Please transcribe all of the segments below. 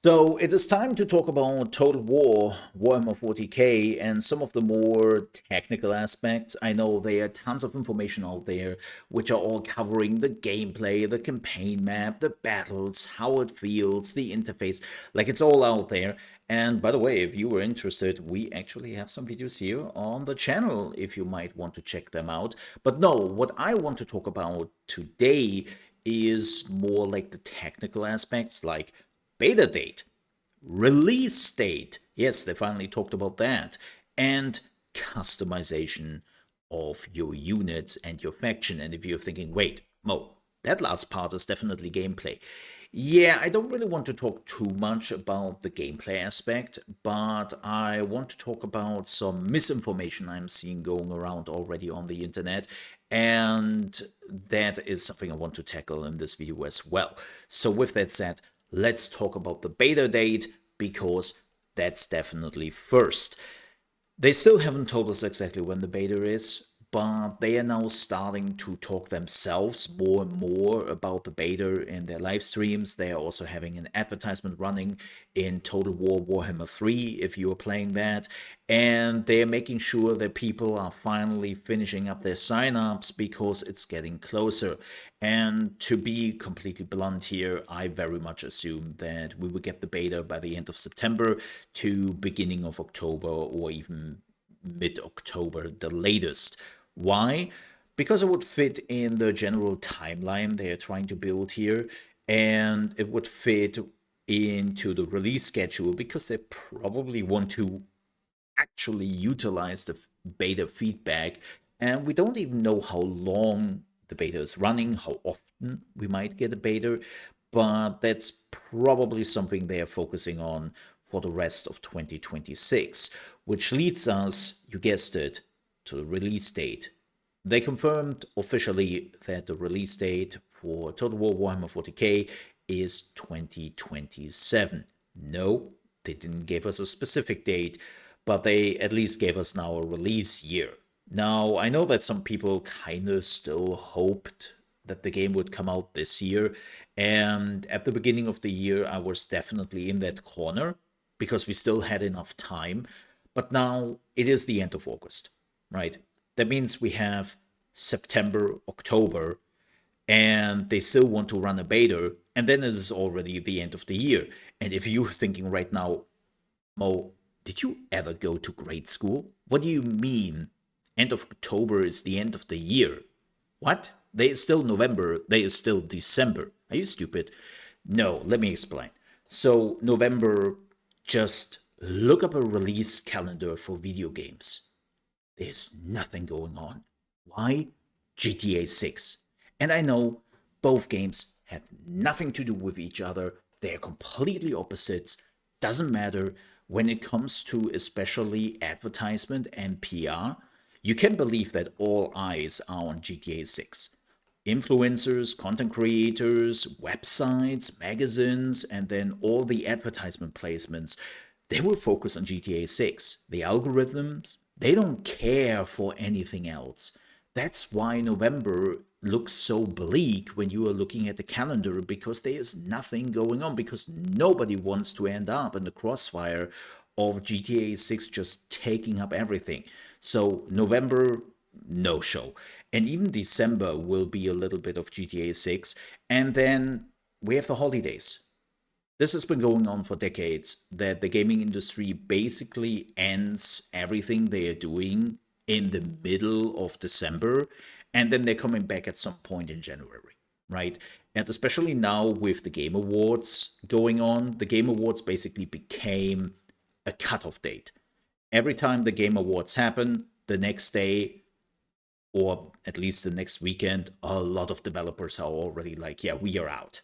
So it is time to talk about Total War, Warhammer 40k, and some of the more technical aspects. I know there are tons of information out there which are all covering the gameplay, the campaign map, the battles, how it feels, the interface. Like it's all out there. And by the way, if you were interested, we actually have some videos here on the channel if you might want to check them out. But no, what I want to talk about today is more like the technical aspects, like beta date, release date. Yes, they finally talked about that. And customization of your units and your faction. And if you're thinking, wait, Mo, that last part is definitely gameplay. Yeah, I don't really want to talk too much about the gameplay aspect, but I want to talk about some misinformation I'm seeing going around already on the internet. And that is something I want to tackle in this video as well. So, with that said, let's talk about the beta date because that's definitely first. They still haven't told us exactly when the beta is, but they are now starting to talk themselves more and more about the beta in their live streams. They are also having an advertisement running in Total War Warhammer 3 if you are playing that. And they're making sure that people are finally finishing up their signups because it's getting closer. And to be completely blunt here, I very much assume that we will get the beta by the end of September to beginning of October or even mid-October, the latest. Why? Because it would fit in the general timeline they're trying to build here, and it would fit into the release schedule because they probably want to actually utilize the beta feedback. And we don't even know how long the beta is running, how often we might get a beta, but that's probably something they are focusing on for the rest of 2026, which leads us, you guessed it, to the release date. They confirmed officially that the release date for Total War Warhammer 40k is 2027. No, they didn't give us a specific date, but they at least gave us now a release year. Now, I know that some people kind of still hoped that the game would come out this year, and at the beginning of the year, I was definitely in that corner because we still had enough time. But now it is the end of August, right? That means we have September, October, and they still want to run a beta, and then it is already the end of the year. And if you're thinking right now, Mo, did you ever go to grade school? What do you mean? End of October is the end of the year. What? There is still November, there is still December. Are you stupid? No, let me explain. So, November, just look up a release calendar for video games. There's nothing going on. Why? GTA 6. And I know both games have nothing to do with each other. They're completely opposites. Doesn't matter. When it comes to especially advertisement and PR, you can believe that all eyes are on GTA 6. Influencers, content creators, websites, magazines, and then all the advertisement placements, they will focus on GTA 6. The algorithms, they don't care for anything else. That's why November looks so bleak when you are looking at the calendar because there is nothing going on, because nobody wants to end up in the crossfire of GTA 6 just taking up everything. So, November, no show. And even December will be a little bit of GTA 6. And then we have the holidays. This has been going on for decades, that the gaming industry basically ends everything they are doing in the middle of December, and then they're coming back at some point in January, right? And especially now with the Game Awards going on, the Game Awards basically became a cutoff date. Every time the Game Awards happen, the next day, or at least the next weekend, a lot of developers are already like, yeah, we are out.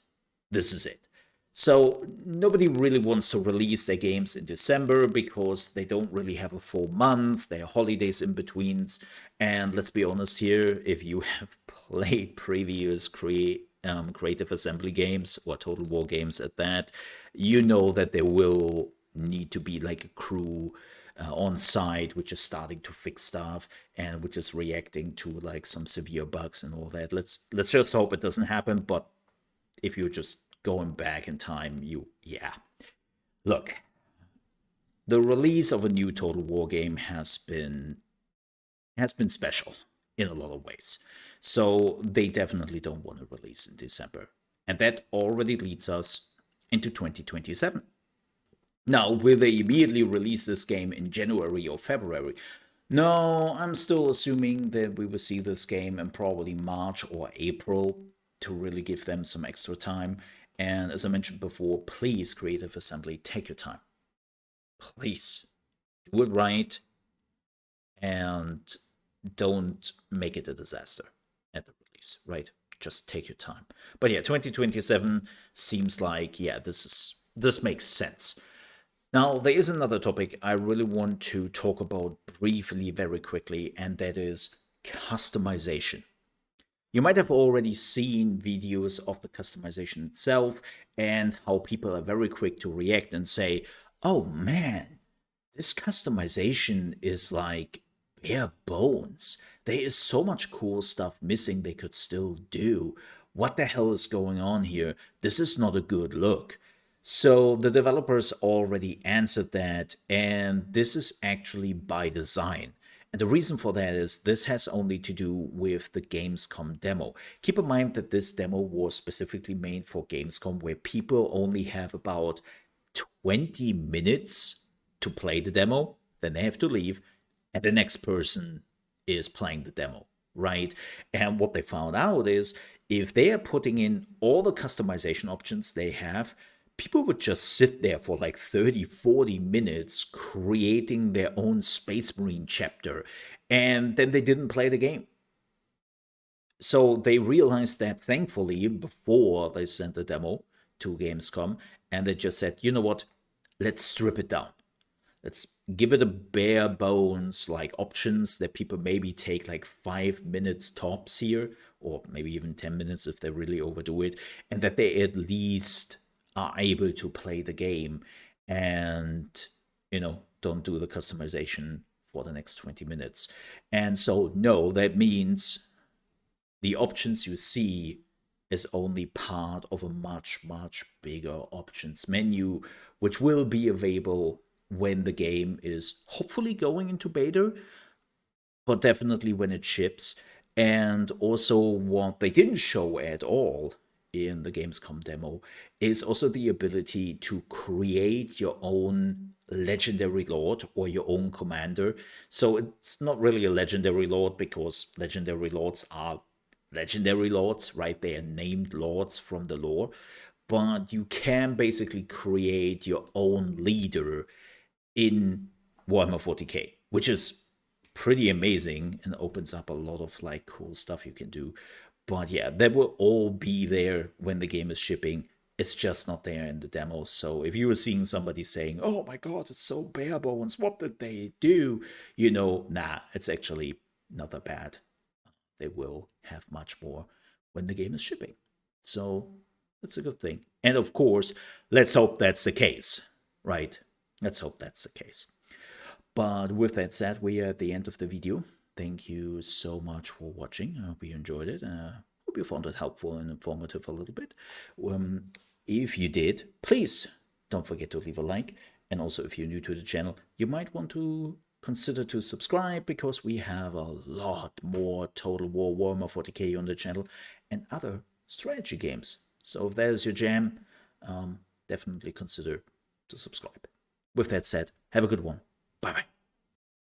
This is it. So nobody really wants to release their games in December because they don't really have a full month. There are holidays in betweens. And let's be honest here, if you have played previous Creative Assembly games or Total War games at that, you know that there will need to be like a crew on site which is starting to fix stuff and which is reacting to like some severe bugs and all that. Let's just hope it doesn't happen. But if you're just going back in time, yeah. Look, the release of a new Total War game has been special in a lot of ways. So they definitely don't want to release in December. And that already leads us into 2027. Now, will they immediately release this game in January or February? No, I'm still assuming that we will see this game in probably March or April to really give them some extra time. And as I mentioned before, please, Creative Assembly, take your time. Please do it right and don't make it a disaster at the release, right? Just take your time. But yeah, 2027 seems like, yeah, this makes sense. Now, there is another topic I really want to talk about briefly, very quickly, and that is customization. You might have already seen videos of the customization itself and how people are very quick to react and say, oh man, this customization is like bare bones. There is so much cool stuff missing they could still do. What the hell is going on here? This is not a good look. So the developers already answered that, and this is actually by design. And the reason for that is this has only to do with the Gamescom demo. Keep in mind that this demo was specifically made for Gamescom, where people only have about 20 minutes to play the demo, then they have to leave, and the next person is playing the demo, right? And what they found out is if they are putting in all the customization options they have, people would just sit there for like 30, 40 minutes creating their own Space Marine chapter, and then they didn't play the game. So they realized that thankfully before they sent the demo to Gamescom, and they just said, you know what, let's strip it down. Let's give it a bare bones like options that people maybe take like 5 minutes tops here, or maybe even 10 minutes if they really overdo it, and that they at least are able to play the game and, don't do the customization for the next 20 minutes. And so, no, that means the options you see is only part of a much, much bigger options menu, which will be available when the game is hopefully going into beta, but definitely when it ships. And also, what they didn't show at all in the Gamescom demo is also the ability to create your own legendary lord or your own commander. So it's not really a legendary lord because legendary lords are legendary lords, right? They are named lords from the lore. But you can basically create your own leader in Warhammer 40k, which is pretty amazing and opens up a lot of like cool stuff you can do. But yeah, that will all be there when the game is shipping. It's just not there in the demo. So if you were seeing somebody saying, "Oh my god, it's so bare bones. What did they do?" Nah, it's actually not that bad. They will have much more when the game is shipping. So that's a good thing. And of course, let's hope that's the case, right? Let's hope that's the case. But with that said, we are at the end of the video. Thank you so much for watching. I hope you enjoyed it. Hope you found it helpful and informative a little bit. If you did, please don't forget to leave a like. And also, if you're new to the channel, you might want to consider to subscribe because we have a lot more Total War Warhammer 40k on the channel and other strategy games. So if that is your jam, definitely consider to subscribe. With that said, have a good one. Bye bye.